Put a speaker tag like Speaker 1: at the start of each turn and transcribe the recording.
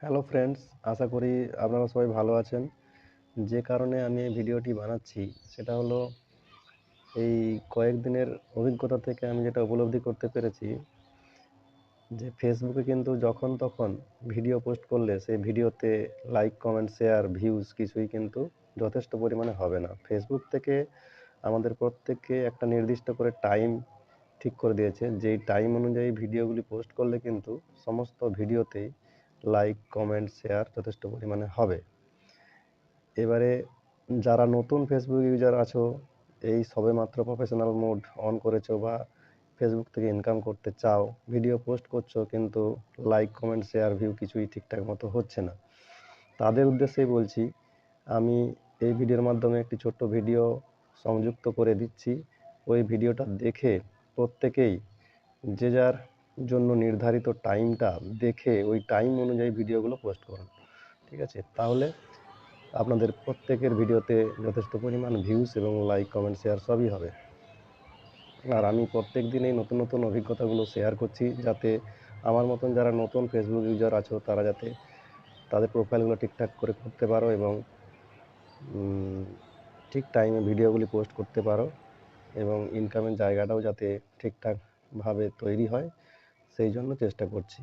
Speaker 1: Hello friends, আশা করি আপনারা সবাই ভালো আছেন। যে কারণে আমি এই ভিডিওটি বানাচ্ছি সেটা হলো এই কয়েকদিনের অভিজ্ঞতা থেকে আমি যেটা উপলব্ধি করতে পেরেছি যে ফেসবুকে কিন্তু যখন তখন ভিডিও পোস্ট করলে সেই ভিডিওতে লাইক, কমেন্ট, শেয়ার, ভিউজ কিছুই কিন্তু যথেষ্ট পরিমাণে হবে না। ফেসবুক থেকে আমাদের প্রত্যেককে একটা নির্দিষ্ট করে টাইম ঠিক করে দিয়েছে, যেই টাইম অনুযায়ী ভিডিওগুলি পোস্ট করলে কিন্তু সমস্ত ভিডিওতেই লাইক, কমেন্ট, শেয়ার যথেষ্ট পরিমাণে হবে। এবারে যারা নতুন ফেসবুক ইউজার আছো, এই সবেমাত্র প্রফেশনাল মোড অন করেছো বা ফেসবুক থেকে ইনকাম করতে চাও, ভিডিও পোস্ট করছো কিন্তু লাইক, কমেন্ট, শেয়ার, ভিউ কিছুই ঠিকঠাক মতো হচ্ছে না, তাদের উদ্দেশ্যেই বলছি। আমি এই ভিডিওর মাধ্যমে একটি ছোট্ট ভিডিও সংযুক্ত করে দিচ্ছি। ওই ভিডিওটা দেখে প্রত্যেকেই যে যার জন্য নির্ধারিত টাইমটা দেখে ওই টাইম অনুযায়ী ভিডিওগুলো পোস্ট করুন, ঠিক আছে? তাহলে আপনাদের প্রত্যেকের ভিডিওতে যথেষ্ট পরিমাণ ভিউজ এবং লাইক, কমেন্ট, শেয়ার সবই হবে। আর আমি প্রত্যেক দিনই নতুন নতুন অভিজ্ঞতাগুলো শেয়ার করছি, যাতে আমার মতন যারা নতুন ফেসবুক ইউজার আছো তারা যাতে তাদের প্রোফাইলগুলো ঠিকঠাক করে করতে পারো এবং ঠিক টাইমে ভিডিওগুলি পোস্ট করতে পারো এবং ইনকামের জায়গাটাও যাতে ঠিকঠাকভাবে তৈরি হয়, সেই জন্য চেষ্টা করছি।